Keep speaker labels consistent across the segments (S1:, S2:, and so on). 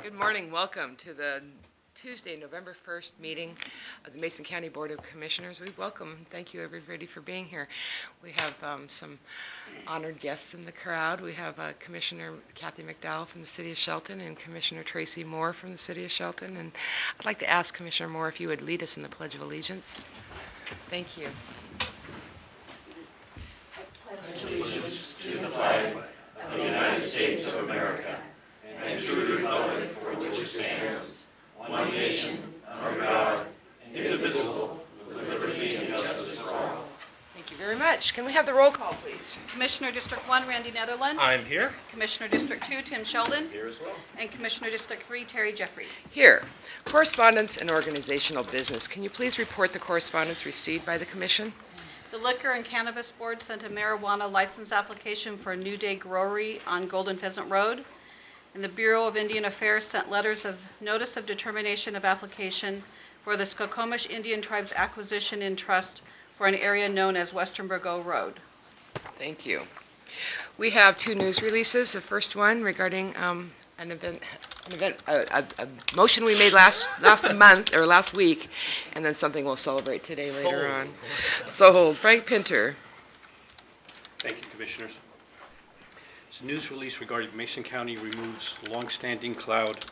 S1: Good morning. Welcome to the Tuesday, November 1st meeting of the Mason County Board of Commissioners. We welcome and thank you everybody for being here. We have some honored guests in the crowd. We have Commissioner Kathy McDowell from the City of Shelton and Commissioner Tracy Moore from the City of Shelton. And I'd like to ask Commissioner Moore if you would lead us in the Pledge of Allegiance. Thank you.
S2: Pledge allegiance to the flag of the United States of America and to the republic for which it stands, one nation, under God, indivisible, with liberty and justice for all.
S1: Thank you very much. Can we have the roll call, please?
S3: Commissioner District 1, Randy Netherland.
S4: I'm here.
S3: Commissioner District 2, Tim Sheldon.
S4: Here as well.
S3: And Commissioner District 3, Terry Jeffrey.
S1: Here. Correspondence and organizational business. Can you please report the correspondence received by the Commission?
S3: The Liquor and Cannabis Board sent a marijuana license application for a New Day Growery on Golden Pheasant Road. And the Bureau of Indian Affairs sent letters of notice of determination of application for the Skokomish Indian Tribes Acquisition in Trust for an area known as Western Burgo Road.
S1: Thank you. We have two news releases. The first one regarding a motion we made last month or last week, and then something we'll celebrate today later on. So, Frank Pinter.
S4: Thank you, Commissioners. It's a news release regarding Mason County removes longstanding cloud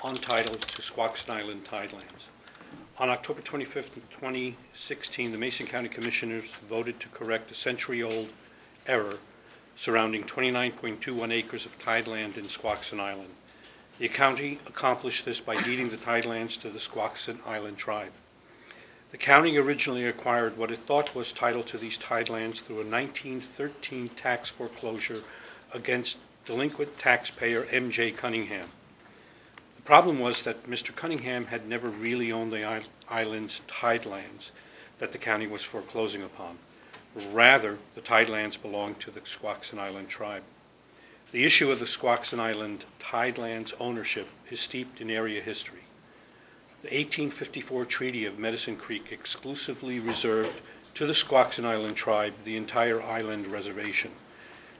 S4: on title to Squaxin Island tidelands. On October 25th, 2016, the Mason County Commissioners voted to correct a century-old error surrounding 29.21 acres of tideland in Squaxin Island. The county accomplished this by deeding the tidelands to the Squaxin Island tribe. The county originally acquired what it thought was title to these tidelands through a 1913 tax foreclosure against delinquent taxpayer M.J. Cunningham. The problem was that Mr. Cunningham had never really owned the island's tidelands that the county was foreclosing upon. Rather, the tidelands belonged to the Squaxin Island tribe. The issue of the Squaxin Island tidelands ownership is steeped in area history. The 1854 Treaty of Medicine Creek exclusively reserved to the Squaxin Island tribe the entire island reservation,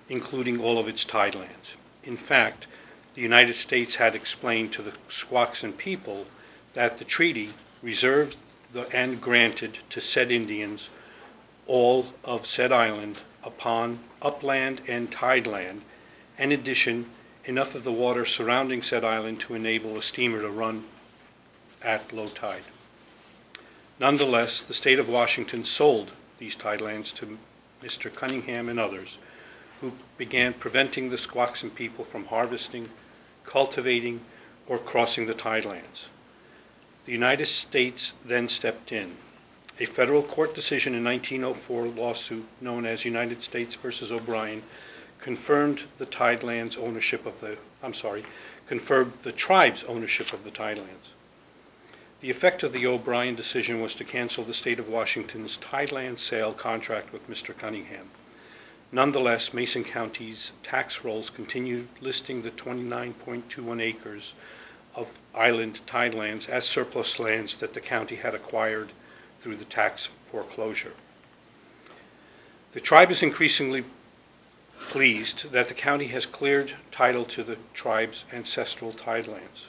S4: including all of its tidelands. In fact, the United States had explained to the Squaxin people that the treaty reserved and granted to said Indians all of said island upon upland and tideland, and in addition, enough of the water surrounding said island to enable a steamer to run at low tide. Nonetheless, the state of Washington sold these tidelands to Mr. Cunningham and others, who began preventing the Squaxin people from harvesting, cultivating, or crossing the tidelands. The United States then stepped in. A federal court decision in 1904 lawsuit known as United States versus O'Brien confirmed the tribe's ownership of the tidelands. The effect of the O'Brien decision was to cancel the state of Washington's tideland sale contract with Mr. Cunningham. Nonetheless, Mason County's tax rolls continued listing the 29.21 acres of island tidelands as surplus lands that the county had acquired through the tax foreclosure. The tribe is increasingly pleased that the county has cleared title to the tribe's ancestral tidelands.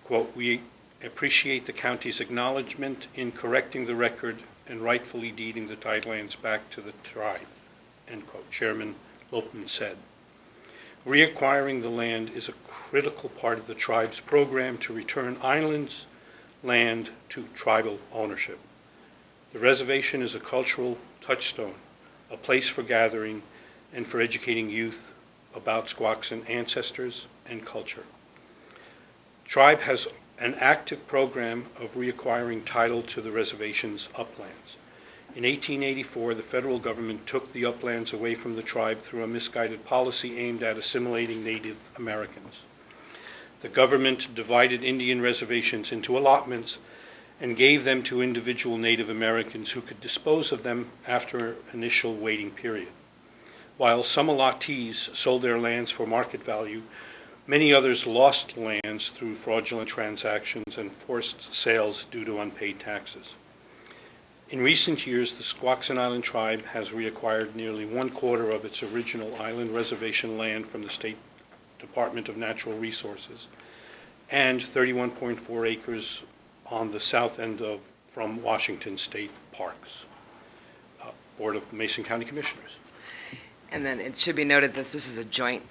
S4: Quote, "We appreciate the county's acknowledgement in correcting the record and rightfully deeding the tidelands back to the tribe," end quote, Chairman Lopman said. Reacquiring the land is a critical part of the tribe's program to return islands land to tribal ownership. The reservation is a cultural touchstone, a place for gathering and for educating youth about Squaxin ancestors and culture. Tribe has an active program of reacquiring title to the reservation's uplands. In 1884, the federal government took the uplands away from the tribe through a misguided policy aimed at assimilating Native Americans. The government divided Indian reservations into allotments and gave them to individual Native Americans who could dispose of them after an initial waiting period. While some allottees sold their lands for market value, many others lost lands through fraudulent transactions and forced sales due to unpaid taxes. In recent years, the Squaxin Island tribe has reacquired nearly 1/4 of its original island reservation land from the State Department of Natural Resources and 31.4 acres on the south end from Washington State Parks. Board of Mason County Commissioners.
S1: And then it should be noted that this is a joint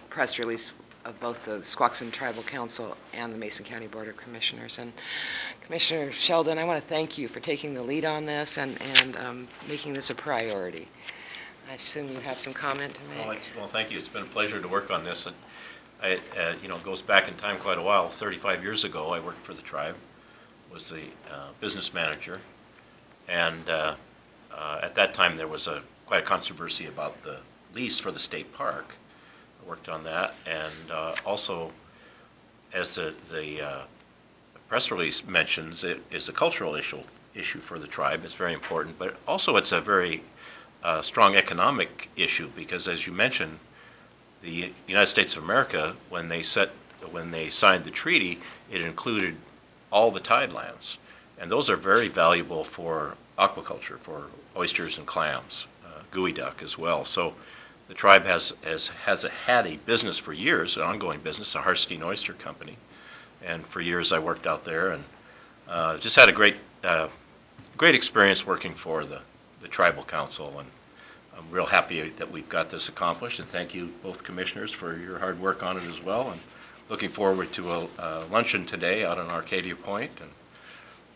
S1: press release of both the Squaxin Tribal Council and the Mason County Board of Commissioners. And Commissioner Sheldon, I want to thank you for taking the lead on this and making this a priority. I assume you have some comment to make.
S2: Well, thank you. It's been a pleasure to work on this. It goes back in time quite a while. 35 years ago, I worked for the tribe, was the business manager, and at that time there was quite a controversy about the lease for the state park. I worked on that, and also, as the press release mentions, it is a cultural issue for the tribe. It's very important, but also it's a very strong economic issue because, as you mentioned, the United States of America, when they signed the treaty, it included all the tidelands, and those are very valuable for aquaculture, for oysters and clams, geoduck as well. So the tribe has had a business for years, an ongoing business, a Harstein Oyster Company, and for years I worked out there and just had a great experience working for the tribal council, and I'm real happy that we've got this accomplished, and thank you both commissioners for your hard work on it as well, and looking forward to a luncheon today out on Arcadia Point and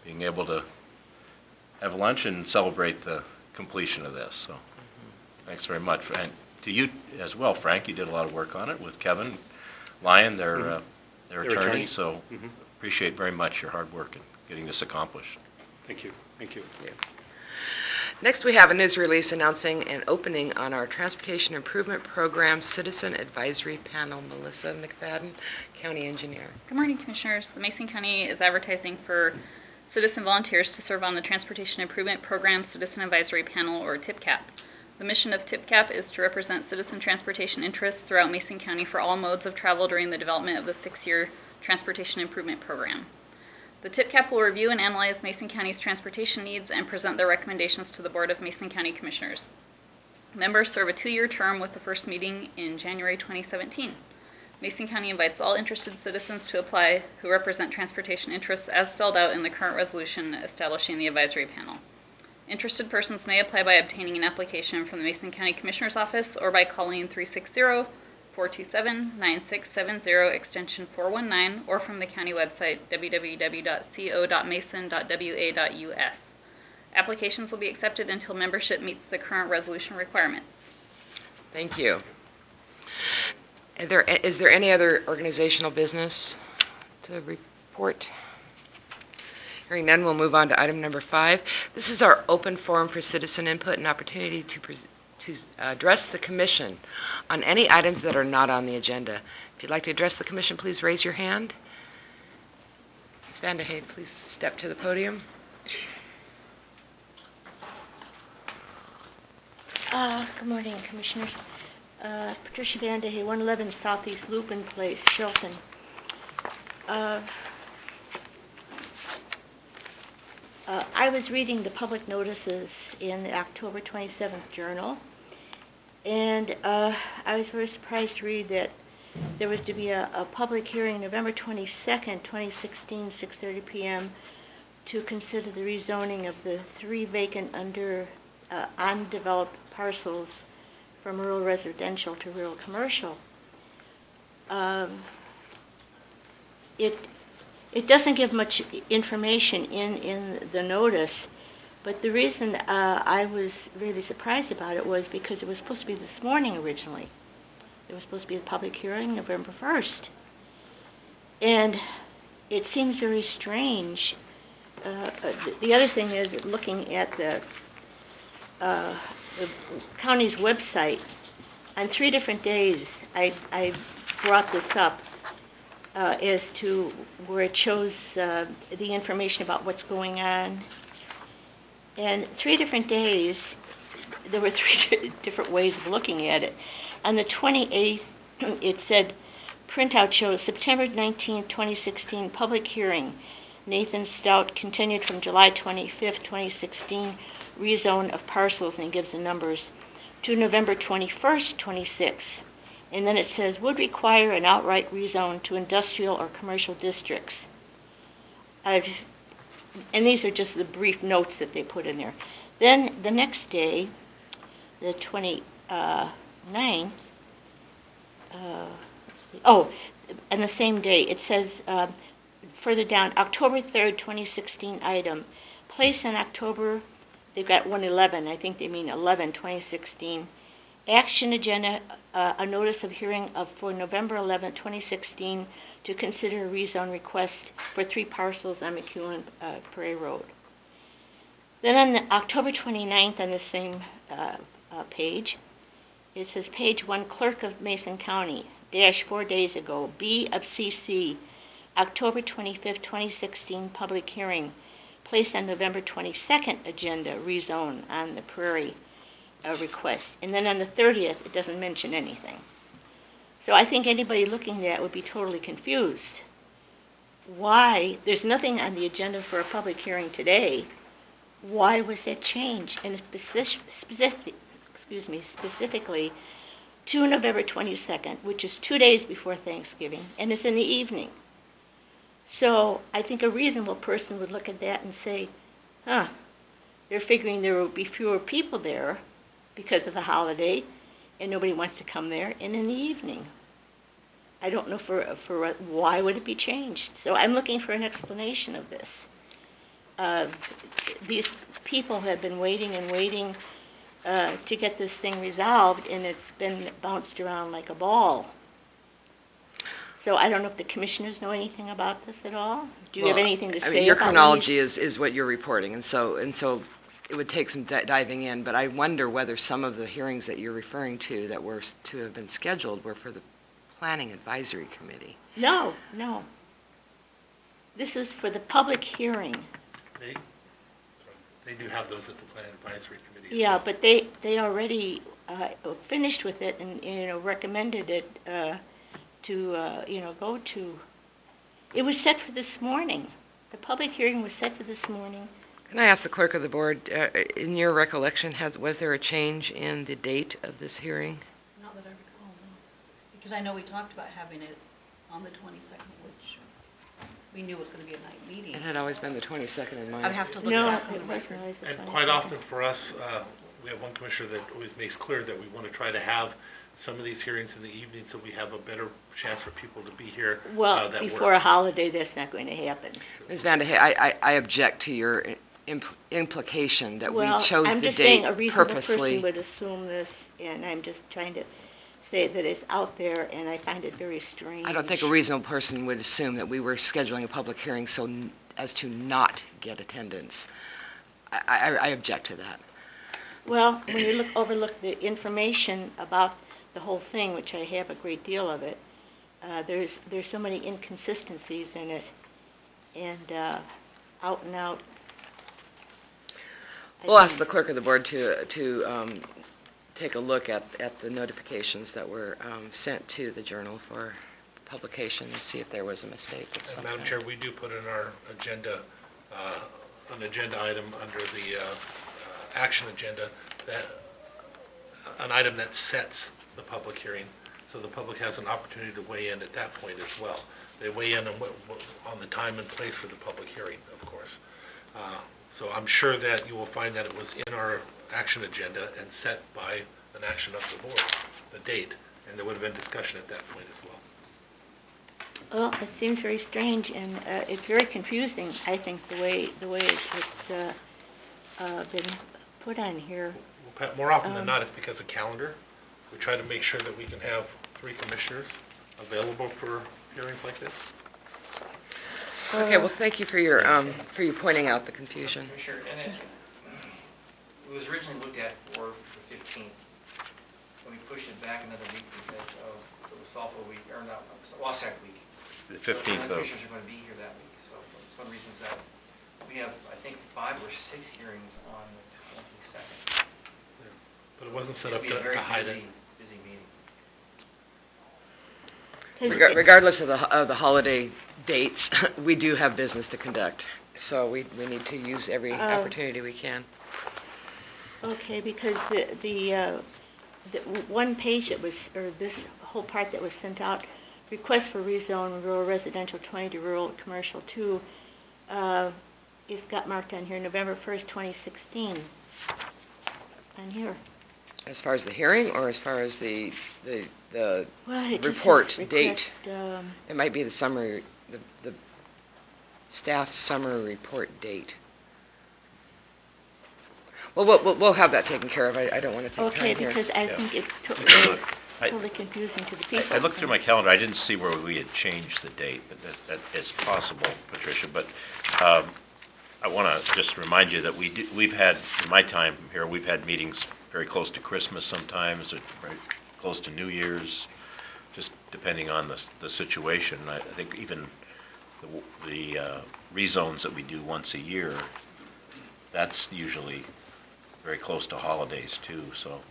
S2: being able to have lunch and celebrate the completion of this. So thanks very much. And to you as well, Frank, you did a lot of work on it with Kevin Lyon, their attorney, so appreciate very much your hard work in getting this accomplished.
S4: Thank you. Thank you.
S1: Yeah. Next, we have a news release announcing an opening on our Transportation Improvement Program Citizen Advisory Panel. Melissa McFadden, County Engineer.
S5: Good morning, Commissioners. The Mason County is advertising for citizen volunteers to serve on the Transportation Improvement Program Citizen Advisory Panel, or TIPCAP. The mission of TIPCAP is to represent citizen transportation interests throughout Mason County for all modes of travel during the development of the 6-year Transportation Improvement Program. The TIPCAP will review and analyze Mason County's transportation needs and present their recommendations to the Board of Mason County Commissioners. Members serve a 2-year term with the first meeting in January 2017. Mason County invites all interested citizens to apply who represent transportation interests as spelled out in the current resolution establishing the advisory panel. Interested persons may apply by obtaining an application from the Mason County Commissioner's Office or by calling 360-427-9670 extension 419 or from the county website www.co.mason.wa.us. Applications will be accepted until membership meets the current resolution requirements.
S1: Thank you. Is there any other organizational business to report? Hearing none, we'll move on to item number 5. This is our open forum for citizen input and opportunity to address the Commission on any items that are not on the agenda. If you'd like to address the Commission, please raise your hand. Ms. Vandehay, please step to the podium.
S6: Good morning, Commissioners. Patricia Vandehay, 111 Southeast Lupin Place, Shelton. I was reading the public notices in the October 27th Journal, and I was very surprised to read that there was to be a public hearing November 22nd, 2016, 6:30 p.m. to consider the rezoning of the 3 vacant undeveloped parcels from rural residential to rural commercial. It doesn't give much information in the notice, but the reason I was really surprised about it was because it was supposed to be this morning originally. It was supposed to be a public hearing November 1st. And it seems very strange. The other thing is, looking at the county's website, on 3 different days I brought this up as to where it shows the information about what's going on. And 3 different days, there were 3 different ways of looking at it. On the 28th, it said, printout shows September 19, 2016, public hearing. Nathan Stout continued from July 25th, 2016, rezone of parcels, and he gives the numbers, to November 21st, 26. And then it says, would require an outright rezone to industrial or commercial districts. And these are just the brief notes that they put in there. Then the next day, the 29th, and the same day, it says, further down, October 3rd, 2016 item, place on October, they've got 111, I think they mean 11, 2016. Action agenda, a notice of hearing for November 11, 2016, to consider a rezone request for 3 parcels on McEwen Prairie Road. Then on October 29th, on the same page, it says page 1, Clerk of Mason County, dash 4 days ago, B of CC, October 25th, 2016, public hearing, placed on November 22nd agenda, rezone on the Prairie request. And then on the 30th, it doesn't mention anything. So I think anybody looking at that would be totally confused. Why? There's nothing on the agenda for a public hearing today. Why was that changed? And specifically to November 22nd, which is 2 days before Thanksgiving, and it's in the evening. So I think a reasonable person would look at that and say, they're figuring there will be fewer people there because of the holiday, and nobody wants to come there, and in the evening. I don't know for why would it be changed. So I'm looking for an explanation of this. These people have been waiting and waiting to get this thing resolved, and it's been bounced around like a ball. So I don't know if the commissioners know anything about this at all. Do you have anything to say
S1: your
S6: about
S1: chronology
S6: these?
S1: is what you're reporting, and so it would take some diving in, but I wonder whether some of the hearings that you're referring to that were to have been scheduled were for the Planning Advisory Committee.
S6: No. This was for the public hearing.
S2: They do have those at the Planning Advisory Committee as
S6: Yeah,
S2: well.
S6: but they already finished with it and recommended it to go to. It was set for this morning. The public hearing was set for this morning.
S1: Can I ask the clerk of the board, in your recollection, was there a change in the date of this hearing?
S3: Not that I recall, no. Because I know we talked about having it on the 22nd, which we knew was going to be a night meeting.
S1: It had always been the 22nd in mind.
S3: I'd have to look
S6: No,
S3: at that.
S6: it wasn't. It was the
S2: And quite
S6: 22nd.
S2: often for us, we have one commissioner that always makes clear that we want to try to have some of these hearings in the evening so we have a better chance for people to be here.
S6: Well,
S2: that
S6: before a holiday, that's not going to happen.
S1: Ms. Vanderhay, I object to your implication that we
S6: Well,
S1: chose
S6: I'm
S1: the
S6: just saying a
S1: date
S6: reasonable person
S1: purposely.
S6: would assume this, and I'm just trying to say that it's out there, and I find it very strange.
S1: I don't think a reasonable person would assume that we were scheduling a public hearing as to not get attendance. I object to that.
S6: Well, when you overlook the information about the whole thing, which I have a great deal of it, there's so many inconsistencies in it, and out and out.
S1: We'll ask the clerk of the board to take a look at the notifications that were sent to the Journal for publication and see if there was a mistake of some
S2: Madam
S1: kind.
S2: Chair, we do put in our agenda, an agenda item under the action agenda, that an item that sets the public hearing, so the public has an opportunity to weigh in at that point as well. They weigh in on the time and place for the public hearing, of course. So I'm sure that you will find that it was in our action agenda and set by an action of the board, the date, and there would have been discussion at that point as well.
S6: Well, it seems very strange, and it's very confusing, I think, the way it's been put on here.
S2: Well, Pat, more often than not, it's because of calendar. We try to make sure that we can have 3 commissioners available for hearings like this.
S1: Okay, well, thank you for your pointing out the confusion.
S7: Commissioner, and it was originally looked at for the 15th, and we pushed it back another week because of the Wasalfa week, or not, Wasatch week.
S8: The
S7: So
S8: 15th
S7: none
S8: of,
S7: commissioners are going to be here that week, so it's one of the reasons that we have, I think, 5 or 6 hearings on the 22nd.
S2: But it wasn't set
S7: It'll
S2: up
S7: be a very
S2: to hide it.
S7: busy meeting.
S6: 'Cause
S1: Regardless of the holiday dates, we do have business to conduct, so we need to use every opportunity we can.
S6: Okay, because the one page that was, or this whole part that was sent out, request for rezone rural residential 20 to rural commercial 2. It got marked on here, November 1st, 2016. On here.
S1: As far as the hearing or as far as the
S6: Well, it just
S1: report
S6: says
S1: date?
S6: request,
S1: It might be the summary, the staff summary report date. Well, we'll have that taken care of. I don't want to take
S6: Okay,
S1: time here.
S6: because I
S2: Yeah.
S6: think it's
S2: I-
S6: totally confusing to the people.
S2: I looked through my calendar, I didn't see where we had changed the date, but that is possible, Patricia, but I want to just remind you that we've had, in my time here, we've had meetings very close to Christmas sometimes, or very close to New Year's, just depending on the situation. I think even the rezones that we do once a year, that's usually very close to holidays too, so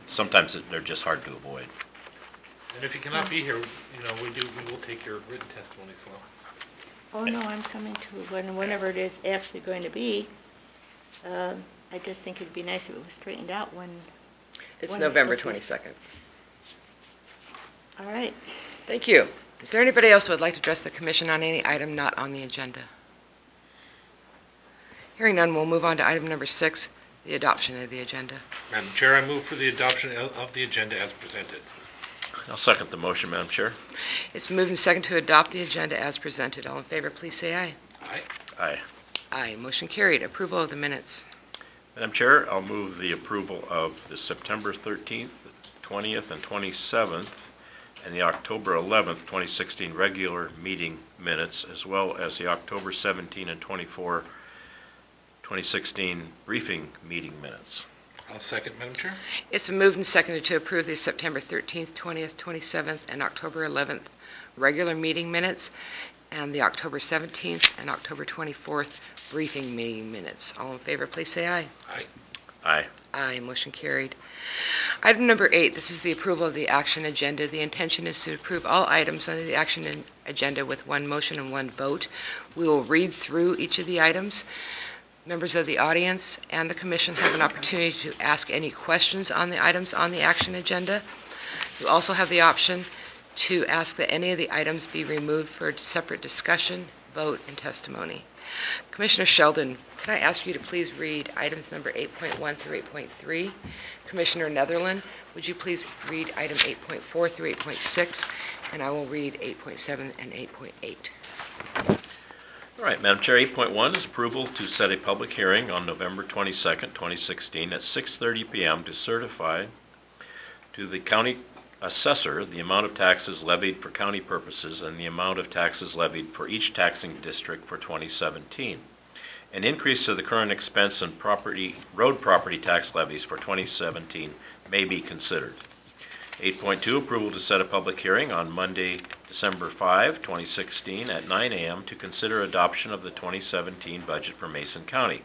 S2: sometimes they're just hard to avoid.
S8: And if you cannot be here, we will take your written testimony as well.
S6: Oh, no, I'm coming to whenever it is actually going to be. I just think it'd be nice if it was straightened out when.
S1: It's
S6: when
S1: November
S6: supposed to
S1: 22nd.
S6: All right.
S1: Thank you. Is there anybody else who would like to address the commission on any item not on the agenda? Hearing none, we'll move on to item number 6, the adoption of the agenda.
S8: Madam Chair, I move for the adoption of the agenda as presented.
S2: I'll second the motion, Madam Chair.
S1: It's moved and second to adopt the agenda as presented. All in favor, please say aye.
S8: Aye.
S2: Aye.
S1: Aye. Motion carried. Approval of the minutes.
S2: Madam Chair, I'll move the approval of the September 13th, 20th, and 27th, and the October 11th, 2016 regular meeting minutes, as well as the October 17 and 24, 2016 briefing meeting minutes.
S8: I'll second, Madam Chair.
S1: It's been moved and seconded to approve the September 13th, 20th, 27th, and October 11th regular meeting minutes, and the October 17th and October 24th briefing meeting minutes. All in favor, please say aye.
S8: Aye.
S2: Aye.
S1: Aye, motion carried. Item number 8, this is the approval of the action agenda. The intention is to approve all items under the action agenda with one motion and one vote. We will read through each of the items. Members of the audience and the commission have an opportunity to ask any questions on the items on the action agenda. You also have the option to ask that any of the items be removed for separate discussion, vote, and testimony. Commissioner Sheldon, can I ask you to please read items number 8.1 through 8.3? Commissioner Netherland, would you please read item 8.4 through 8.6? And I will read 8.7 and 8.8.
S2: All right, Madam Chair, 8.1 is approval to set a public hearing on November 22nd, 2016 at 6:30 p.m. to certify to the county assessor the amount of taxes levied for county purposes and the amount of taxes levied for each taxing district for 2017. An increase to the current expense and road property tax levies for 2017 may be considered. 8.2, approval to set a public hearing on Monday, December 5, 2016 at 9 a.m. to consider adoption of the 2017 budget for Mason County.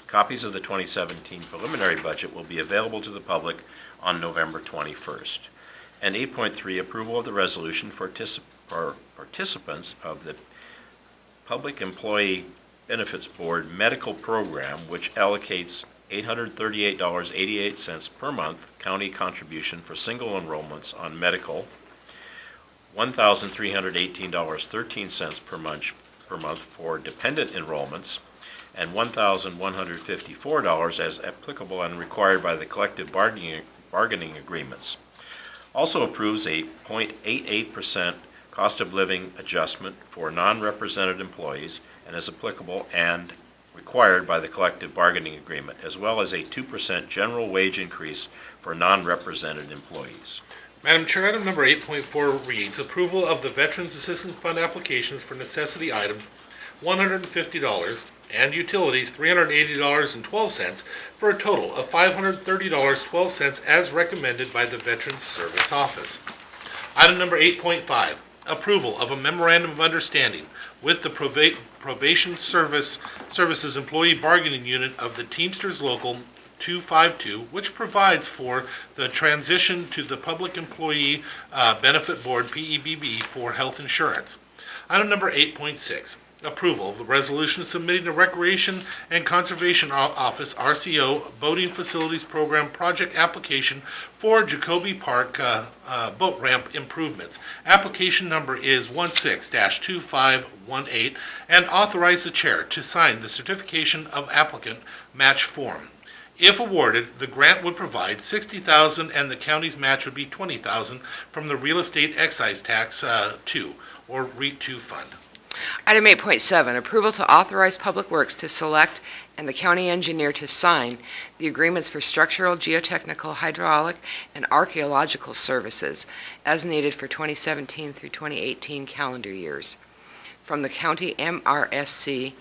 S2: Copies of the 2017 preliminary budget will be available to the public on November 21st. And 8.3, approval of the resolution for participants of the Public Employee Benefits Board Medical Program, which allocates $838.88 per month county contribution for single enrollments on medical, $1,318.13 per month for dependent enrollments, and $1,154 as applicable and required by the collective bargaining agreements. Also approves a 0.88% cost of living adjustment for non-represented employees and as applicable and required by the collective bargaining agreement, as well as a 2% general wage increase for non-represented employees.
S8: Madam Chair, item number 8.4 reads approval of the Veterans Assistance Fund applications for necessity items, $150, and utilities, $380.12, for a total of $530.12 as recommended by the Veterans Service Office. Item number 8.5, approval of a memorandum of understanding with the Probation Services Employee Bargaining Unit of the Teamsters Local 252, which provides for the transition to the Public Employee Benefit Board, PEBB, for health insurance. Item number 8.6, approval of the resolution submitting the Recreation and Conservation Office, RCO, Boating Facilities Program project application for Jacoby Park boat ramp improvements. Application number is 16-2518, and authorize the chair to sign the certification of applicant match form. If awarded, the grant would provide $60,000 and the county's match would be $20,000 from the Real Estate Excise Tax 2 or REIT 2 fund.
S1: Item 8.7, approval to authorize Public Works to select and the county engineer to sign the agreements for structural, geotechnical, hydraulic, and archaeological services as needed for 2017 through 2018 calendar years from the county MRSC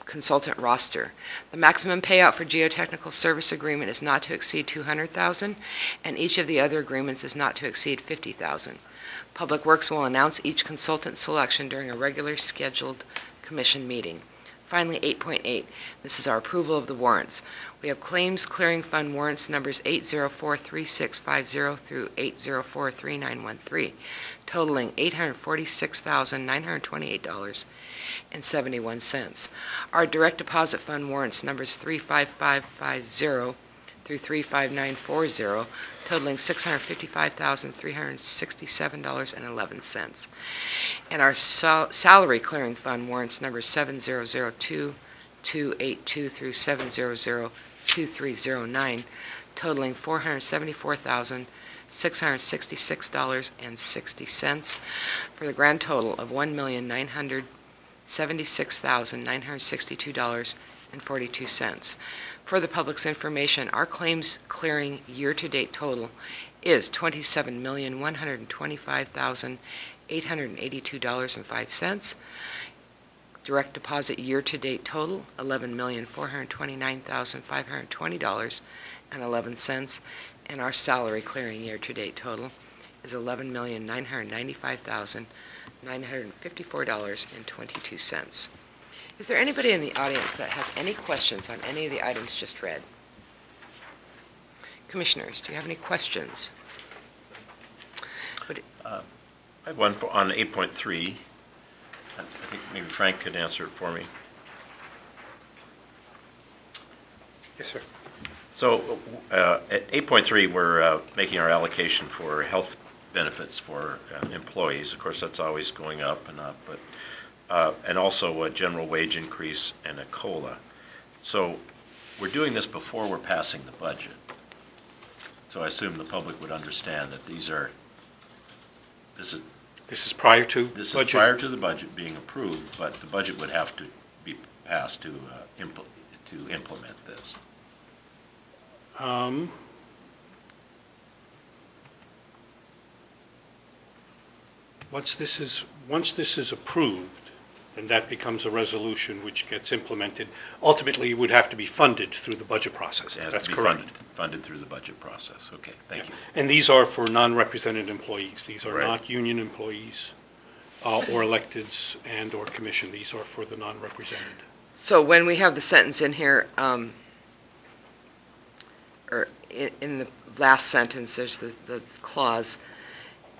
S1: consultant roster. The maximum payout for geotechnical service agreement is not to exceed $200,000, and each of the other agreements is not to exceed $50,000. Public Works will announce each consultant selection during a regular scheduled commission meeting. Finally, 8.8, this is our approval of the warrants. We have Claims Clearing Fund warrants numbers 8043650 through 8043913, totaling $846,928.71. Our Direct Deposit Fund warrants numbers 35550 through 35940, totaling $655,367.11. And our Salary Clearing Fund warrants numbers 7002282 through 7002309, totaling $474,666.60, for the grand total of $1,976,962.42. For the public's information, our claims clearing year-to-date total is $27,125,882.05. Direct deposit year-to-date total, $11,429,520.11. And our salary clearing year-to-date total is $11,995,954.22. Is there anybody in the audience that has any questions on any of the items just read? Commissioners, do you have any questions?
S2: I have one on 8.3. I think maybe Frank could answer it for me.
S4: Yes, sir.
S2: So at 8.3, we're making our allocation for health benefits for employees. Of course, that's always going up and up, but and also a general wage increase and a COLA. So we're doing this before we're passing the budget. So I assume the public would understand that this
S4: This is prior to
S2: is
S4: budget.
S2: prior to the budget being approved, but the budget would have to be passed to implement this.
S4: Once this is approved, then that becomes a resolution which gets implemented. Ultimately, it would have to be funded through the budget process.
S2: It has
S4: That's
S2: to be
S4: correct.
S2: funded through the budget process. Okay, thank you.
S4: And these are for non-represented employees. These are
S2: Right.
S4: not union employees or electeds and or commission. These are for the non-represented.
S1: So when we have the sentence in here, or in the last sentence, there's the clause,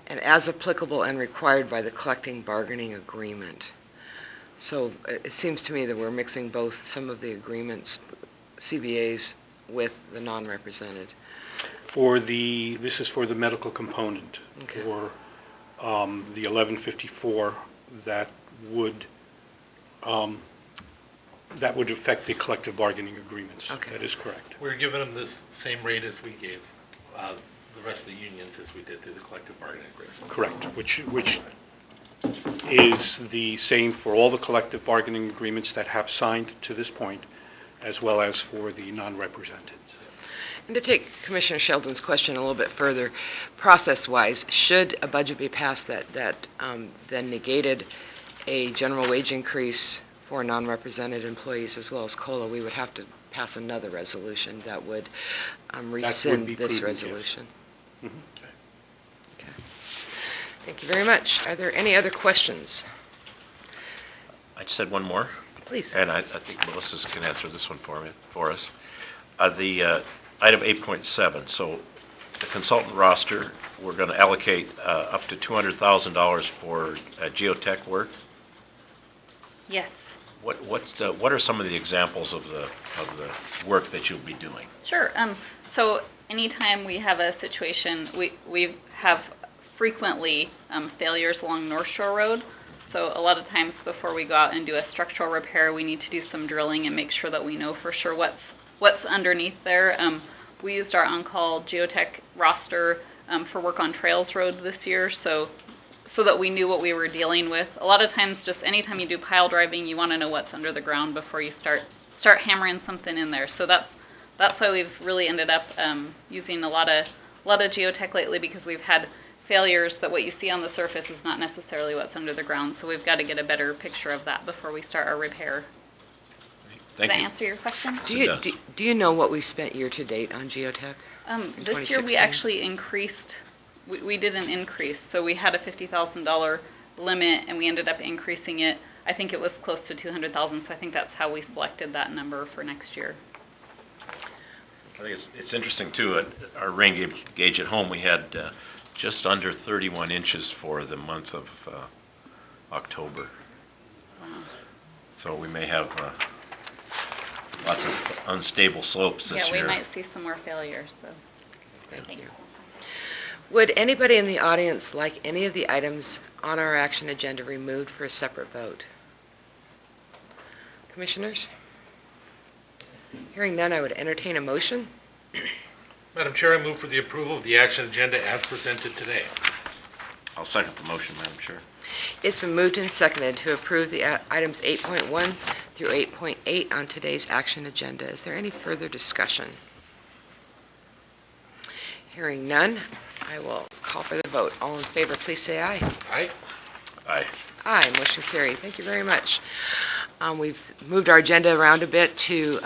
S1: and as applicable and required by the collective bargaining agreement. So it seems to me that we're mixing both some of the agreements, CBAs, with the non-represented.
S4: This is for the medical component.
S1: Okay.
S4: For the 1154, that would affect the collective bargaining agreements.
S1: Okay.
S4: That is correct.
S8: We're giving them this same rate as we gave the rest of the unions as we did through the collective bargaining agreement.
S4: Correct, which is the same for all the collective bargaining agreements that have signed to this point, as well as for the non-represented.
S1: And to take Commissioner Sheldon's question a little bit further, process-wise, should a budget be passed that then negated a general wage increase for non-represented employees as well as COLA, we would have to pass another resolution that would rescind
S4: be
S1: this
S4: prudent, yes.
S1: resolution.
S4: Mhm.
S1: Okay. Thank you very much. Are there any other questions?
S2: I just had one more,
S1: Please.
S2: and I think Melissa can answer this one for us. The item 8.7, so the consultant roster, we're going to allocate up to $200,000 for geotech work.
S5: Yes.
S2: What are some of the examples of the work that you'll be doing?
S5: Sure. So anytime we have a situation, we have frequently failures along North Shore Road. So a lot of times before we go out and do a structural repair, we need to do some drilling and make sure that we know for sure what's underneath there. We used our on-call geotech roster for work on Trails Road this year, so that we knew what we were dealing with. A lot of times, just anytime you do pile driving, you want to know what's under the ground before you start hammering something in there. So that's why we've really ended up using a lot of geotech lately, because we've had failures that what you see on the surface is not necessarily what's under the ground. So we've got to get a better picture of that before we start our repair.
S2: Thank
S5: Does that
S2: you.
S5: answer your question?
S1: Do you know what we spent year to date on geotech?
S5: This year we
S1: 2016?
S5: actually increased. We did an increase, so we had a $50,000 limit, and we ended up increasing it. I think it was close to $200,000, so I think that's how we selected that number for next year.
S2: I think it's interesting too. At our rain gauge at home, we had just under 31 inches for the month of October.
S5: Wow.
S2: So we may have lots of unstable slopes this
S5: Yeah,
S2: year.
S5: we might see some more failures, so.
S1: Thank you. Would anybody in the audience like any of the items on our action agenda removed for a separate vote? Commissioners? Hearing none, I would entertain a motion.
S8: Madam Chair, I move for the approval of the action agenda as presented today.
S2: I'll second the motion, Madam Chair.
S1: It's been moved and seconded to approve the items 8.1 through 8.8 on today's action agenda. Is there any further discussion? Hearing none, I will call for the vote. All in favor, please say aye.
S8: Aye.
S2: Aye.
S1: Aye, motion carried. Thank you very much. We've moved our agenda around a bit to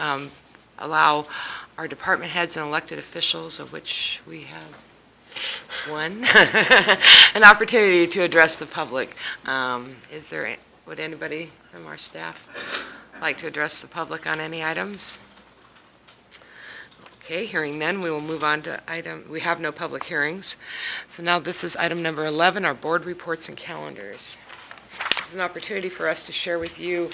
S1: allow our department heads and elected officials, of which we have one, an opportunity to address the public. Would anybody from our staff like to address the public on any items? Okay, hearing none, we will move on to we have no public hearings. So now this is item number 11, our board reports and calendars. This is an opportunity for us to share with you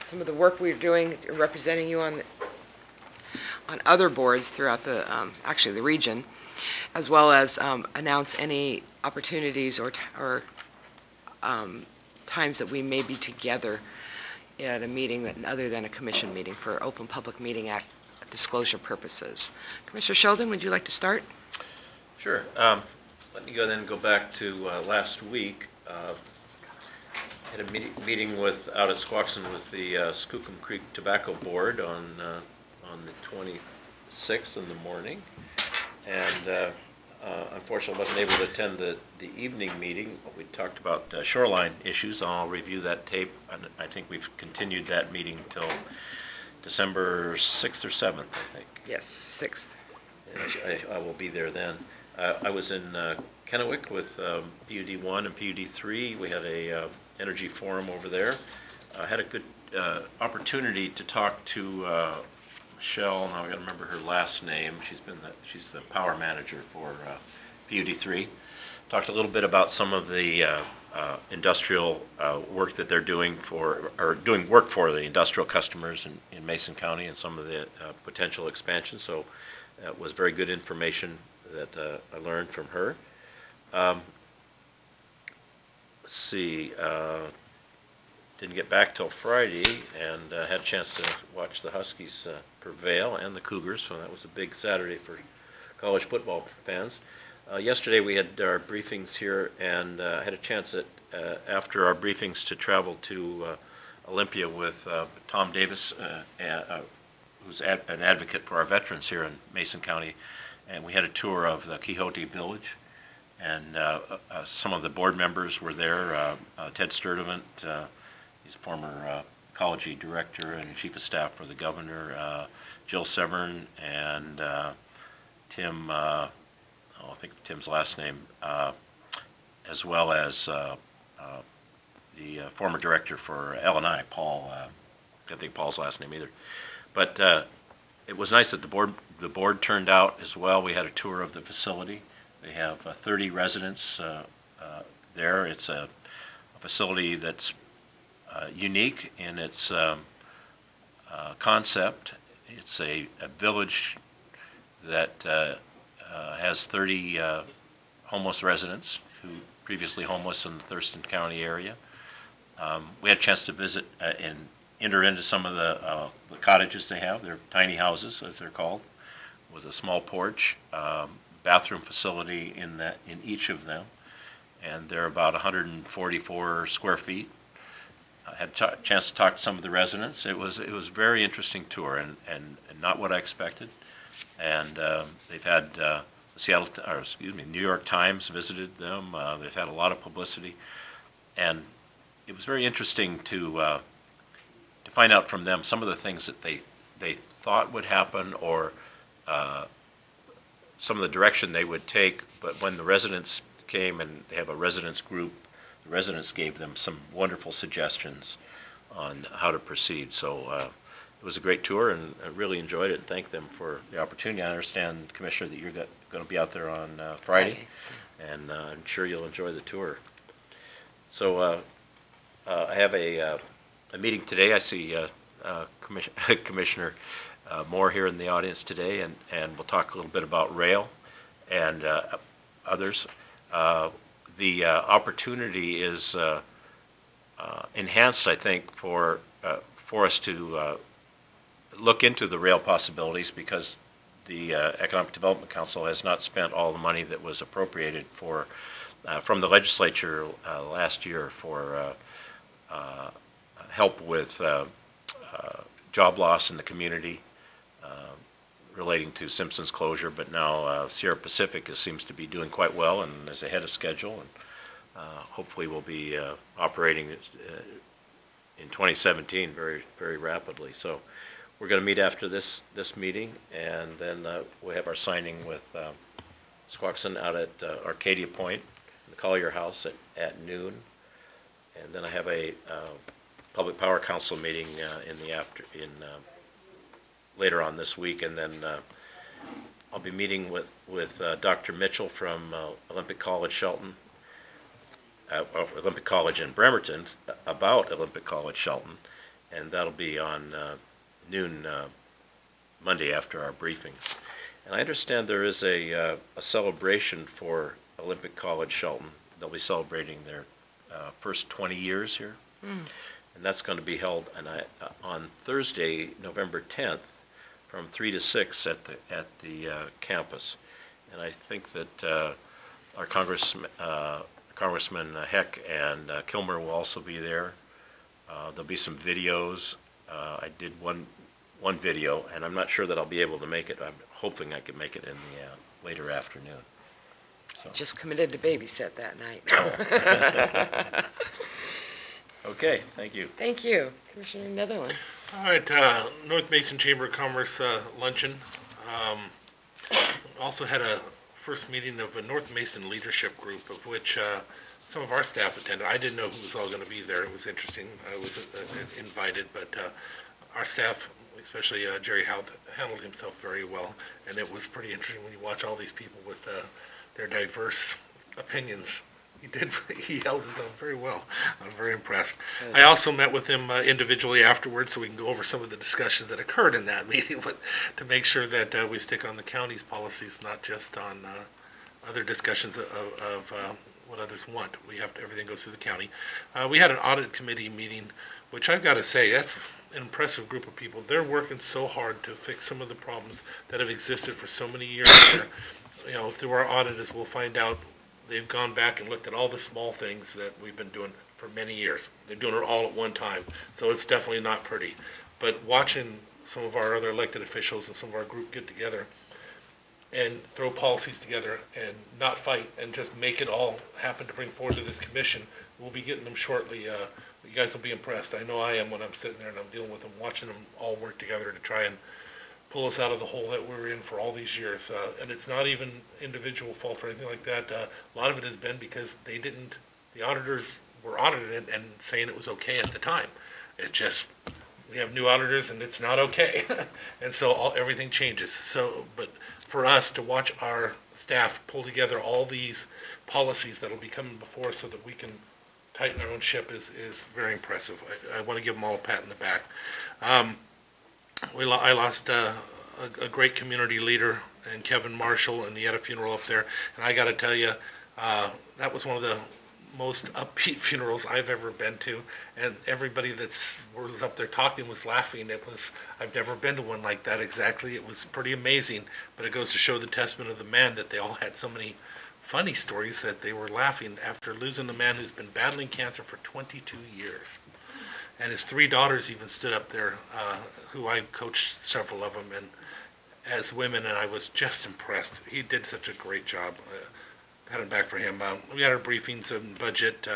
S1: some of the work we're doing, representing you on other boards throughout the region, as well as announce any opportunities or times that we may be together at a meeting other than a commission meeting for Open Public Meeting Act disclosure purposes. Commissioner Sheldon, would you like to start?
S9: Sure. Let me go back to last week. Had a meeting out at Squaxin with the Skookum Creek Tobacco Board on the 26th in the morning, and unfortunately wasn't able to attend the evening meeting. We talked about shoreline issues. I'll review that tape, and I think we've continued that meeting till December 6th or 7th, I think.
S1: Yes, 6th.
S9: I will be there then. I was in Kennewick with PUD 1 and PUD 3. We had a energy forum over there. I had a good opportunity to talk to Michelle. Now I got to remember her last name. She's the power manager for PUD 3. Talked a little bit about some of the industrial work that they're doing doing work for the industrial customers in Mason County and some of the potential expansion. So that was very good information that I learned from her. Let's see, didn't get back till Friday, and had a chance to watch the Huskies prevail and the Cougars, so that was a big Saturday for college football fans. Yesterday we had our briefings here, and had a chance after our briefings to travel to Olympia with Tom Davis, who's an advocate for our veterans here in Mason County, and we had a tour of the Quixote Village, and some of the board members were there. Ted Sturdivant, he's a former ecology director and chief of staff for the governor, Jill Severn, and Tim, I think Tim's last name, as well as the former director for L&I, Paul, I can't think Paul's last name either. But it was nice that the board turned out as well. We had a tour of the facility. They have 30 residents there. It's a facility that's unique in its concept. It's a village that has 30 homeless residents who previously homeless in the Thurston County area. We had a chance to visit and enter into some of the cottages they have. They're tiny houses, as they're called, with a small porch, bathroom facility in each of them, and they're about 144 square feet. I had a chance to talk to some of the residents. It was a very interesting tour and not what I expected. And they've had New York Times visited them. They've had a lot of publicity, and it was very interesting to find out from them some of the things that they thought would happen, or some of the direction they would take. But when the residents came, and they have a residents group, the residents gave them some wonderful suggestions on how to proceed. So it was a great tour, and I really enjoyed it, and thank them for the opportunity. I understand, Commissioner, that you're going to be out there on Friday, and I'm sure you'll enjoy the tour. So I have a meeting today. I see Commissioner Moore here in the audience today, and we'll talk a little bit about rail and others. The opportunity is enhanced, I think, for us to look into the rail possibilities, because the Economic Development Council has not spent all the money that was appropriated from the legislature last year for help with job loss in the community relating to Simpson's closure. But now Sierra Pacific seems to be doing quite well and is ahead of schedule, and hopefully will be operating in 2017 very, very rapidly. So we're going to meet after this meeting, and then we have our signing with Squaxin out at Arcadia Point, the Collier House at noon. And then I have a Public Power Council meeting later on this week, and then I'll be meeting with Dr. Mitchell from Olympic College Shelton, Olympic College in Bremerton, about Olympic College Shelton, and that'll be on noon Monday after our briefing. And I understand there is a celebration for Olympic College Shelton. They'll be celebrating their first 20 years here, and that's going to be held on Thursday, November 10th, from 3 to 6 at the campus. And I think that our Congressman Heck and Kilmer will also be there. There'll be some videos. I did one video, and I'm not sure that I'll be able to make it. I'm hoping I can make it in the later afternoon. So.
S1: Just committed to babysit that night.
S9: Okay, thank you.
S1: Thank you. Commissioner Netherland.
S8: All right, North Mason Chamber of Commerce luncheon. Also had a first meeting of a North Mason leadership group, of which some of our staff attended. I didn't know who was all going to be there. It was interesting. I was invited, but our staff, especially Jerry handled himself very well, and it was pretty interesting when you watch all these people with their diverse opinions. He held his own very well. I'm very impressed. Good. I also met with him individually afterwards, so we can go over some of the discussions that occurred in that meeting to make sure that we stick on the county's policies, not just on other discussions of what others want. Everything goes through the county. We had an audit committee meeting, which I've got to say, that's an impressive group of people. They're working so hard to fix some of the problems that have existed for so many years. Through our auditors, we'll find out they've gone back and looked at all the small things that we've been doing for many years. They're doing it all at one time, so it's definitely not pretty. But watching some of our other elected officials and some of our group get together and throw policies together and not fight and just make it all happen to bring forward to this commission, we'll be getting them shortly. You guys will be impressed. I know I am when I'm sitting there and I'm dealing with them, watching them all work together to try and pull us out of the hole that we were in for all these years. And it's not even individual fault or anything like that. A lot of it has been because the auditors were audited and saying it was okay at the time. It just, we have new auditors and it's not okay. And so everything changes. But for us to watch our staff pull together all these policies that'll be coming before us so that we can tighten their own ship is very impressive. I want to give them all a pat in the back. I lost a great community leader in Kevin Marshall, and he had a funeral up there. And I got to tell you, that was one of the most upbeat funerals I've ever been to, and everybody that was up there talking was laughing. I've never been to one like that exactly. It was pretty amazing, but it goes to show the testament of the man that they all had so many funny stories that they were laughing after losing a man who's been battling cancer for 22 years. And his 3 daughters even stood up there, who I coached several of them, and as women, and I was just impressed. He did such a great job. Had him back for him. We had our briefings and budget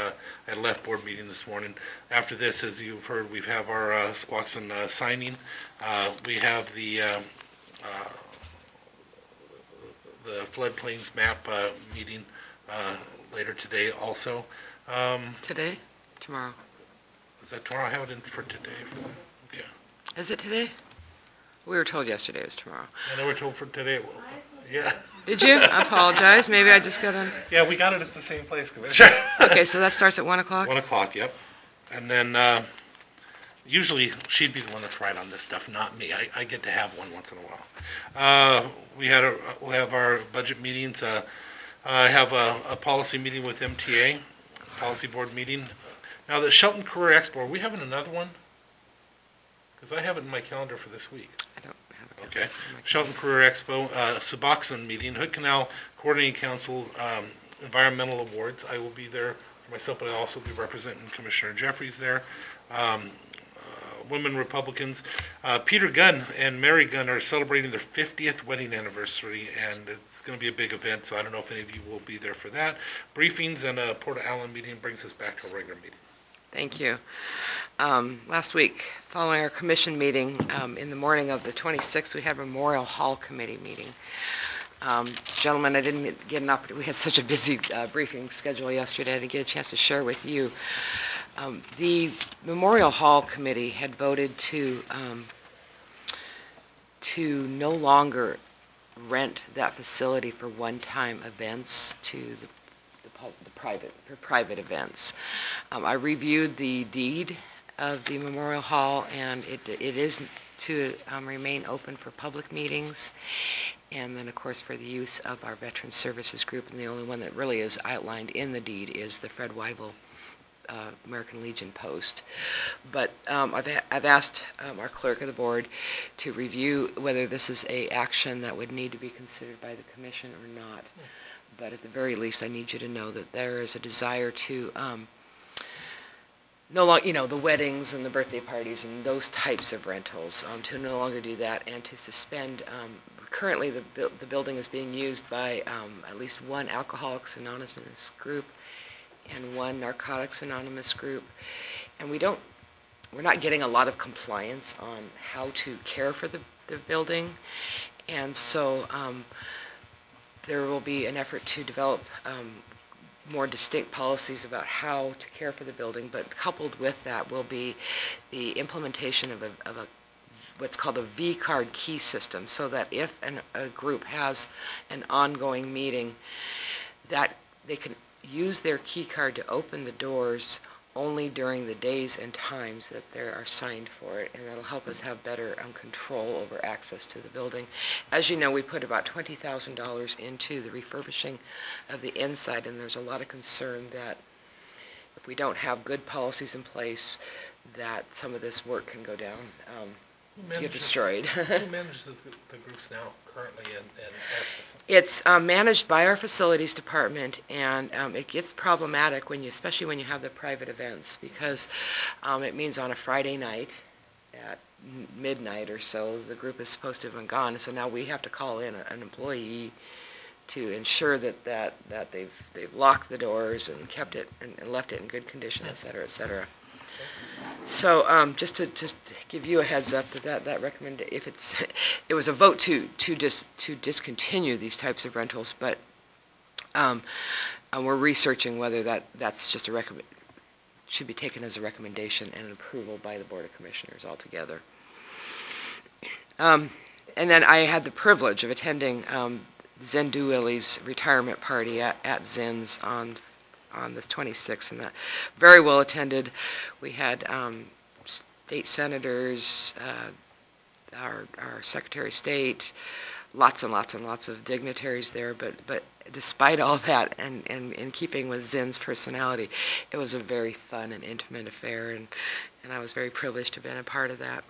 S8: at a left board meeting this morning. After this, as you've heard, we have our Squaxin signing. We have the floodplains map meeting later today also.
S1: Today? Tomorrow?
S8: Is that tomorrow? I have it in for today. Okay.
S1: Is it today? We were told yesterday it was tomorrow.
S8: I know we're told for today. Yeah.
S1: Did you? I apologize. Maybe I just got on.
S8: Yeah, we got it at the same place, Commissioner.
S1: Okay, so that starts at 1 o'clock?
S8: 1 o'clock, yep. And then usually she'd be the one that's right on this stuff, not me. I get to have one once in a while. We'll have our budget meetings. I have a policy meeting with MTA, policy board meeting. Now the Shelton Career Expo, are we having another one? Because I have it in my calendar for this week.
S1: I don't have it.
S8: Okay. Shelton Career Expo, Suboxone meeting, Hood Canal Coordinating Council Environmental Awards. I will be there for myself, but I'll also be representing Commissioner Jeffries there. Women Republicans. Peter Gunn and Mary Gunn are celebrating their 50th wedding anniversary, and it's going to be a big event, so I don't know if any of you will be there for that. Briefings and a Port Allen meeting brings us back to a regular meeting.
S1: Thank you. Last week, following our commission meeting, in the morning of the 26th, we had a Memorial Hall Committee meeting. Gentlemen, I didn't get an opportunity. We had such a busy briefing schedule yesterday. I didn't get a chance to share with you. The Memorial Hall Committee had voted to no longer rent that facility for one-time events to the private events. I reviewed the deed of the Memorial Hall, and it is to remain open for public meetings, and then of course for the use of our Veterans Services Group, and the only one that really is outlined in the deed is the Fred Weibel American Legion post. But I've asked our clerk of the board to review whether this is a action that would need to be considered by the commission or not. But at the very least, I need you to know that there is a desire to no longer, the weddings and the birthday parties and those types of rentals, to no longer do that, and to suspend. Currently, the building is being used by at least one Alcoholics Anonymous group and one Narcotics Anonymous group, and we're not getting a lot of compliance on how to care for the building, and so there will be an effort to develop more distinct policies about how to care for the building, but coupled with that will be the implementation of a what's called a V-card key system, so that if a group has an ongoing meeting, that they can use their key card to open the doors only during the days and times that they are signed for it, and that'll help us have better control over access to the building. As you know, we put about $20,000 into the refurbishing of the inside, and there's a lot of concern that if we don't have good policies in place, that some of this work can go down, get destroyed.
S8: Who manages the groups now, currently, and access?
S1: It's managed by our facilities department, and it gets problematic especially when you have the private events, because it means on a Friday night at midnight or so, the group is supposed to have been gone, so now we have to call in an employee to ensure that they've locked the doors and kept it and left it in good condition, et cetera, et cetera. So just to give you a heads up that recommend, if it was a vote to discontinue these types of rentals, but and we're researching whether that's just should be taken as a recommendation and an approval by the Board of Commissioners altogether. And then I had the privilege of attending Zen Dooley's retirement party at Zen's on on the 26th, and that very well attended. We had state senators, our Secretary of State, lots and lots and lots of dignitaries there, but despite all that, and in keeping with Zin's personality, it was a very fun and intimate affair, and I was very privileged to have been a part of that.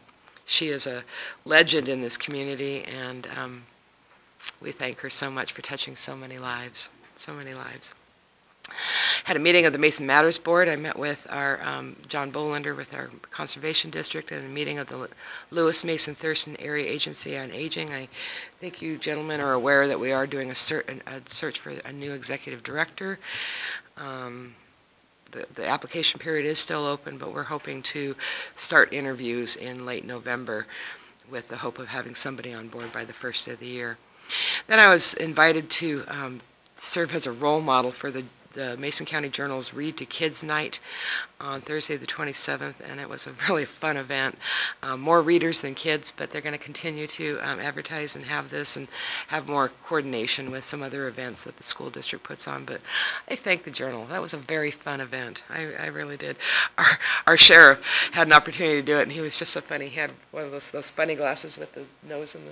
S1: She is a legend in this community, and we thank her so much for touching so many lives, so many lives. Had a meeting of the Mason Matters Board. I met with our John Bolander with our Conservation District, and a meeting of the Lewis Mason Thurston Area Agency on Aging. I think you gentlemen are aware that we are doing a search for a new executive director. The application period is still open, but we're hoping to start interviews in late November with the hope of having somebody on board by the first of the year. Then I was invited to serve as a role model for the Mason County Journal's Read to Kids Night on Thursday the 27th, and it was a really fun event. More readers than kids, but they're going to continue to advertise and have this and have more coordination with some other events that the school district puts on. But I thank the Journal. That was a very fun event. I really did. Our sheriff had an opportunity to do it, and he was just so funny. He had one of those funny glasses with the nose and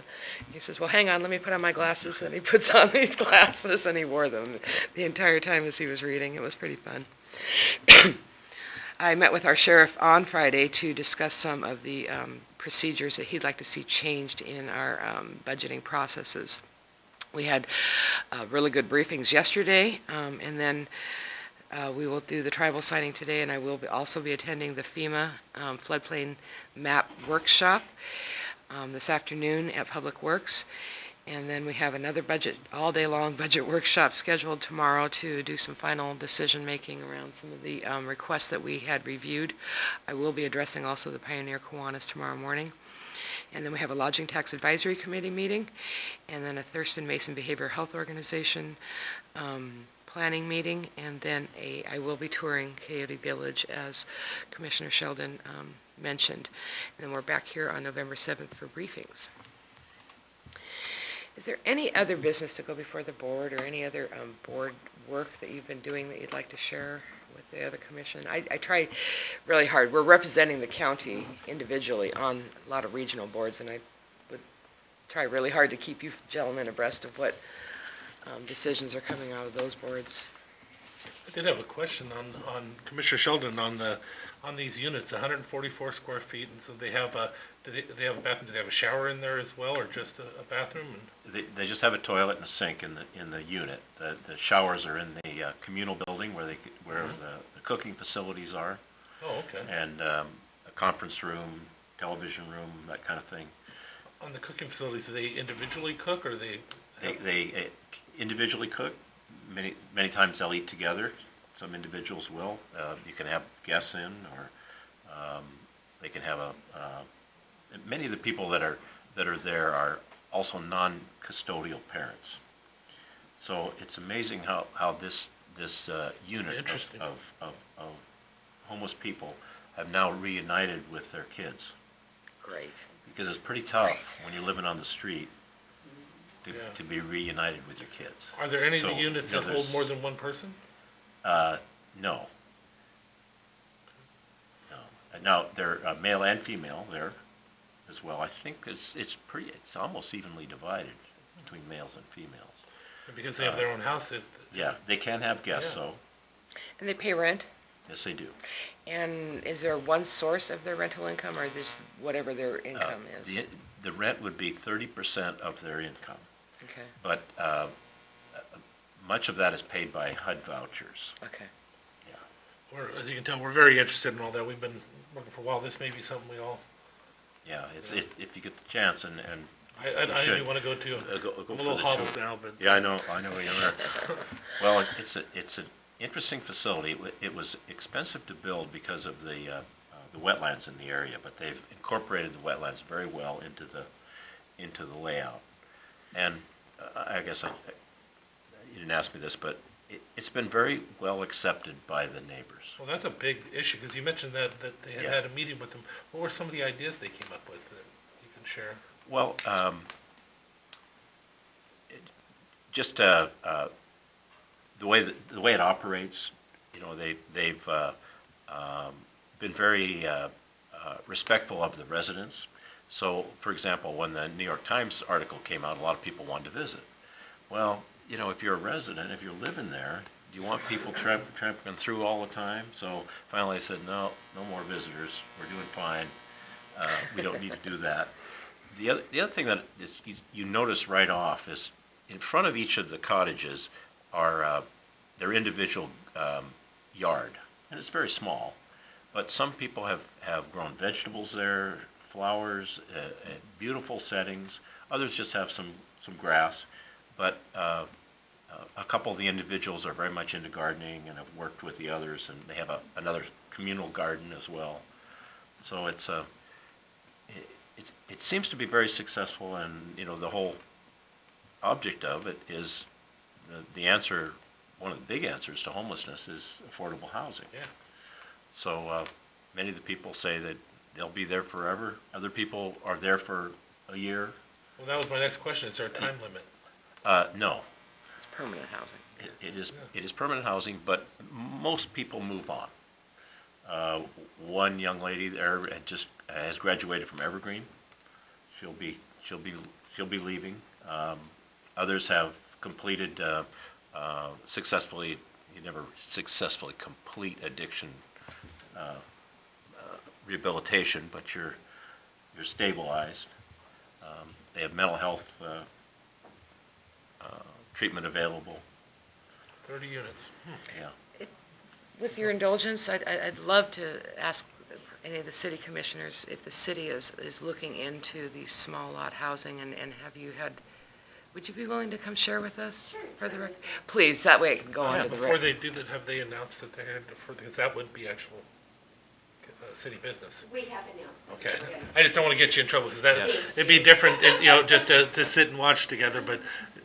S1: he says, well, hang on, let me put on my glasses. And he puts on these glasses, and he wore them the entire time as he was reading. It was pretty fun. I met with our sheriff on Friday to discuss some of the procedures that he'd like to see changed in our budgeting processes. We had really good briefings yesterday, and then we will do the tribal signing today, and I will also be attending the FEMA floodplain map workshop this afternoon at Public Works. And then we have another all day long budget workshop scheduled tomorrow to do some final decision making around some of the requests that we had reviewed. I will be addressing also the Pioneer Kiwanis tomorrow morning. And then we have a Lodging Tax Advisory Committee meeting, and then a Thurston Mason Behavioral Health Organization planning meeting, and then I will be touring Coyote Village, as Commissioner Sheldon mentioned. And then we're back here on November 7th for briefings. Is there any other business to go before the board, or any other board work that you've been doing that you'd like to share with the other commission? I try really hard. We're representing the county individually on a lot of regional boards, and I would try really hard to keep you gentlemen abreast of what decisions are coming out of those boards.
S8: I did have a question on Commissioner Sheldon on these units, 144 square feet, and so they have do they have a bathroom? Do they have a shower in there as well, or just a bathroom?
S9: They just have a toilet and a sink in the unit. The showers are in the communal building where the cooking facilities are.
S8: Oh, okay.
S9: And a conference room, television room, that kind of thing.
S8: On the cooking facilities, do they individually cook, or they
S9: individually cook. Many times they'll eat together. Some individuals will. You can have guests in, or they can have many of the people that are there are also non-custodial parents. So it's amazing how this unit of homeless people have now reunited with their kids.
S1: Great.
S9: Because it's pretty tough when you're living on the street to be reunited with your kids.
S8: Are there any of the units that hold more than one person?
S9: No. Now, they're male and female there as well. I think it's almost evenly divided between males and females.
S8: Because they have their own house.
S9: Yeah, they can have guests, so.
S1: And they pay rent?
S9: Yes, they do.
S1: And is there one source of their rental income, or just whatever their income is?
S9: The rent would be 30% of their income.
S1: Okay.
S9: But much of that is paid by HUD vouchers.
S1: Okay.
S9: Yeah.
S8: As you can tell, we're very interested in all that. We've been working for a while. This may be something we all.
S9: Yeah, if you get the chance, and
S8: I really want to go to. I'm a little hobbled now, but.
S9: Yeah, I know where you are. Well, it's an interesting facility. It was expensive to build because of the wetlands in the area, but they've incorporated the wetlands very well into the layout. And I guess you didn't ask me this, but it's been very well accepted by the neighbors.
S8: Well, that's a big issue, because you mentioned that they had a meeting with them. What were some of the ideas they came up with that you can share?
S9: Well, the way it operates, they've been very respectful of the residents. So, for example, when the New York Times article came out, a lot of people wanted to visit. Well, if you're a resident, if you're living there, do you want people tramping through all the time? So finally I said, no more visitors. We're doing fine. We don't need to do that. The other thing that you notice right off is in front of each of the cottages are their individual yard, and it's very small. But some people have grown vegetables there, flowers, beautiful settings. Others just have some grass. But a couple of the individuals are very much into gardening and have worked with the others, and they have another communal garden as well. So it seems to be very successful, and the whole object of it is the answer. One of the big answers to homelessness is affordable housing.
S8: Yeah.
S9: So many of the people say that they'll be there forever. Other people are there for a year.
S8: Well, that was my next question. Is there a time limit?
S9: No.
S1: It's permanent housing.
S9: It is permanent housing, but most people move on. One young lady there has graduated from Evergreen. She'll be leaving. Others have completed successfully. You never successfully complete addiction rehabilitation, but you're stabilized. They have mental health treatment available.
S8: 30 units.
S9: Yeah.
S1: With your indulgence, I'd love to ask any of the city commissioners if the city is looking into these small lot housing, and have you had, would you be willing to come share with us for the record? Please, that way it can go on to the
S8: Before
S1: record.
S8: they do that, have they announced that they're going to, because that would be actual city business?
S6: We have announced that.
S8: Okay. I just don't want to get you in trouble, because
S9: Yeah.
S8: it'd be different, just to sit and watch together, but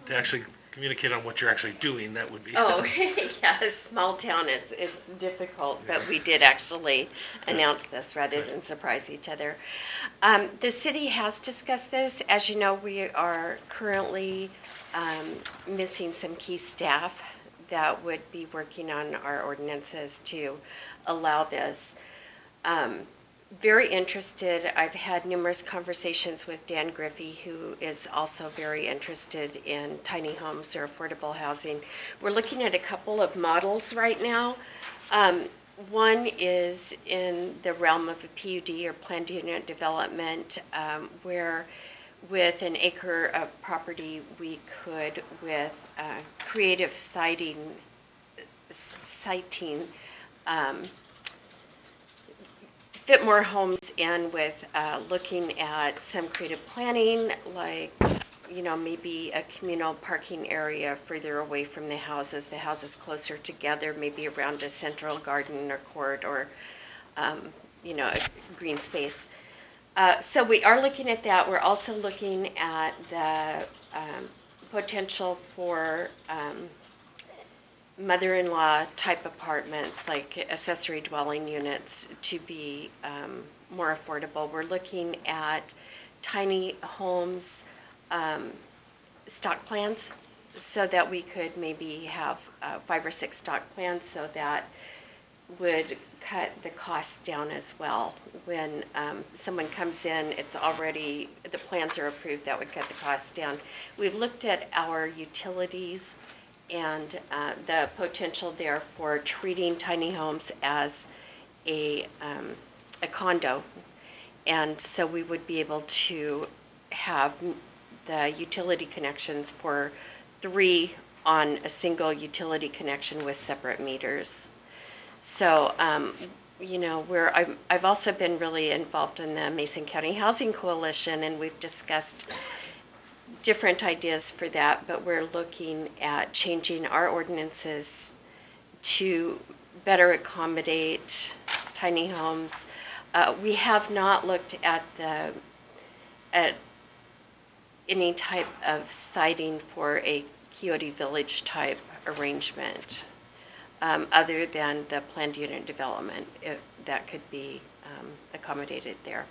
S8: to actually communicate on what you're actually doing, that would be.
S10: Oh, yes, small town, it's difficult, but we did actually announce this rather than surprise each other. The city has discussed this. As you know, we are currently missing some key staff that would be working on our ordinances to allow this. Very interested. I've had numerous conversations with Dan Griffey, who is also very interested in tiny homes or affordable housing. We're looking at a couple of models right now. One is in the realm of a PUD or planned unit development, where with an acre of property, we could, with creative siting, fit more homes in with looking at some creative planning, like, maybe a communal parking area further away from the houses closer together, maybe around a central garden or court or, a green space. So we are looking at that. We're also looking at the potential for mother-in-law type apartments, like accessory dwelling units, to be more affordable. We're looking at tiny homes stock plans, so that we could maybe have 5 or 6 stock plans, so that would cut the costs down as well. When someone comes in, the plans are approved, that would cut the costs down. We've looked at our utilities and the potential there for treating tiny homes as a condo. And so we would be able to have the utility connections for 3 on a single utility connection with separate meters. So, I've also been really involved in the Mason County Housing Coalition, and we've discussed different ideas for that, but we're looking at changing our ordinances to better accommodate tiny homes. We have not looked at any type of siting for a Quixote Village type arrangement, other than the planned unit development, if that could be accommodated there.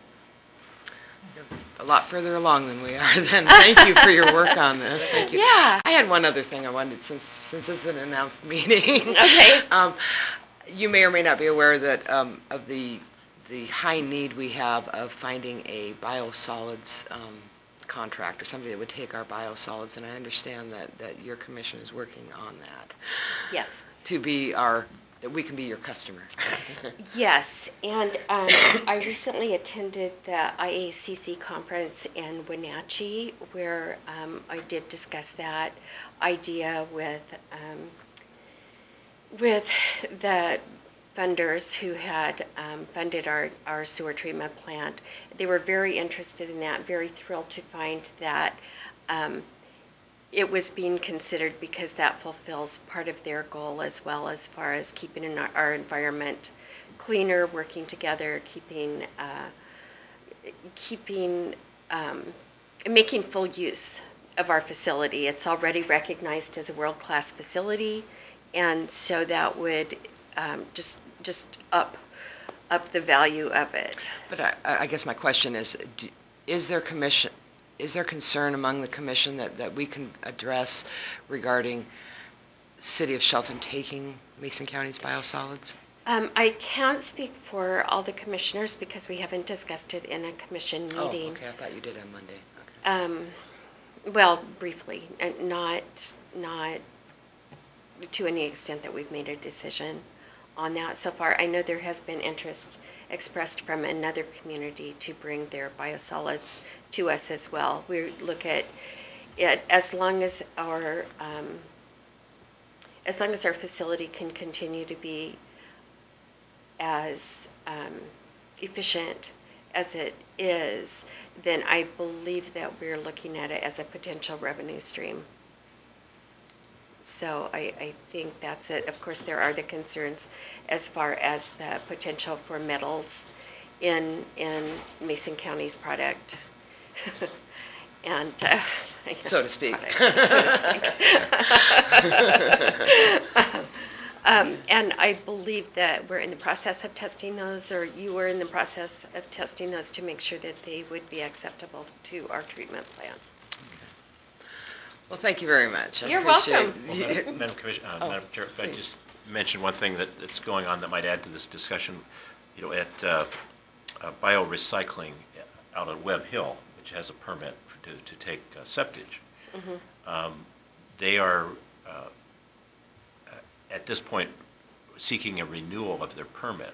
S1: A lot further along than we are then. Thank you for your work on this. Thank you.
S10: Yeah.
S1: I had one other thing I wanted, since this is an announced meeting.
S10: Okay.
S1: You may or may not be aware that of the high need we have of finding a biosolids contractor, somebody that would take our biosolids, and I understand that your commission is working on that,
S10: Yes.
S1: that we can be your customer.
S10: Yes, and I recently attended the IACC conference in Wenatchee, where I did discuss that idea with the funders who had funded our sewer treatment plant. They were very interested in that, very thrilled to find that it was being considered because that fulfills part of their goal as well, as far as keeping our environment cleaner, working together, making full use of our facility. It's already recognized as a world-class facility, and so that would just up the value of it.
S1: But I guess my question is, is there concern among the commission that we can address regarding City of Shelton taking Mason County's biosolids?
S10: I can't speak for all the commissioners because we haven't discussed it in a commission meeting.
S1: Oh, okay, I thought you did on Monday. Okay.
S10: Well, briefly, and not to any extent that we've made a decision on that so far. I know there has been interest expressed from another community to bring their biosolids to us as well. We look at it as long as our facility can continue to be as efficient as it is, then I believe that we're looking at it as a potential revenue stream. So I think that's it. Of course, there are the concerns as far as the potential for metals in Mason County's product. And
S1: So to speak.
S10: And I believe that we're in the process of testing those, or you were in the process of testing those to make sure that they would be acceptable to our treatment plant.
S1: Well, thank you very much. I
S10: You're
S1: appreciate
S10: welcome.
S1: it.
S9: Well, Madam Chair, if I
S1: please.
S9: just mention one thing that's going on that might add to this discussion. At biorecycling out at Webb Hill, which has a permit to take septage, they are at this point seeking a renewal of their permit.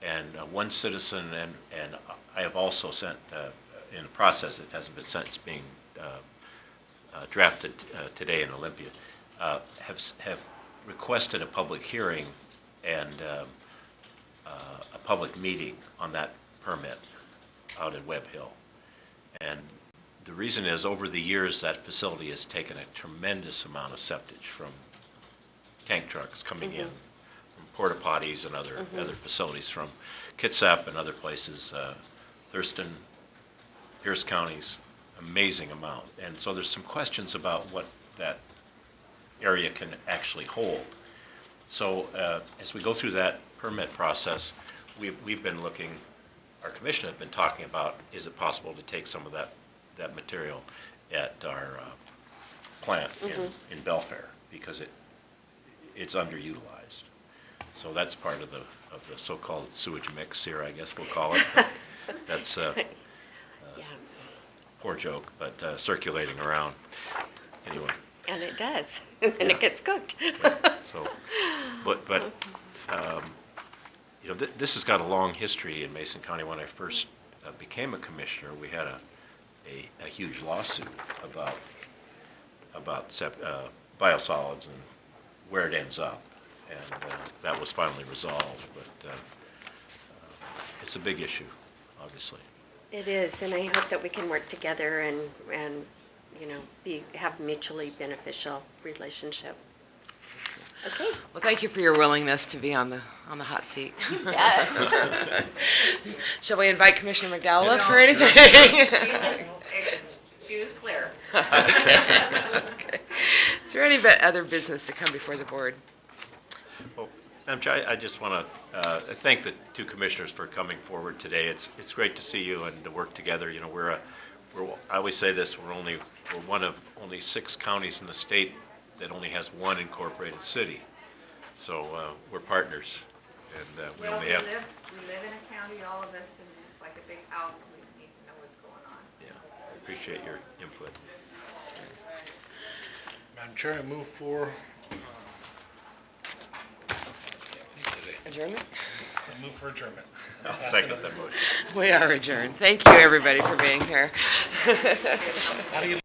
S9: And one citizen, and I have also sent, in the process, it hasn't been sent, it's being drafted today in Olympia, have requested a public hearing and a public meeting on that permit out at Webb Hill. And the reason is, over the years, that facility has taken a tremendous amount of septage from tank trucks coming in, from porta potties and other facilities, from Kitsap and other places, Thurston, Pierce counties, amazing amount. And so there's some questions about what that area can actually hold. So as we go through that permit process, we've been looking, our commission has been talking about, is it possible to take some of that material at our plant in Belfair, because it's underutilized. So that's part of the so-called sewage mix here, I guess we'll call it. That's poor joke, but circulating around. Anyway.
S10: And it does, and it gets cooked.
S9: Right. So, but this has got a long history in Mason County. When I first became a commissioner, we had a huge lawsuit about biosolids and where it ends up, and that was finally resolved. But it's a big issue, obviously.
S10: It is, and I hope that we can work together and have mutually beneficial relationship. Okay.
S1: Well, thank you for your willingness to be on the hot seat.
S10: You bet.
S1: Shall we invite Commissioner McDowell up for anything?
S10: She was clear.
S1: Okay. Is there any other business to come before the board?
S9: Well, Madam Chair, I just want to thank the two commissioners for coming forward today. It's great to see you and to work together. I always say this: we're one of only 6 counties in the state that only has one incorporated city. So we're partners, and we only have,
S11: we live in a county, all of us, and it's like a big house, and we need to know what's going on.
S9: yeah, I appreciate your input.
S8: Madam Chair, I move for,
S1: Adjournment?
S8: I move for adjournment.
S9: I'll second the motion.
S1: We are adjourned. Thank you, everybody, for being here.
S8: How do you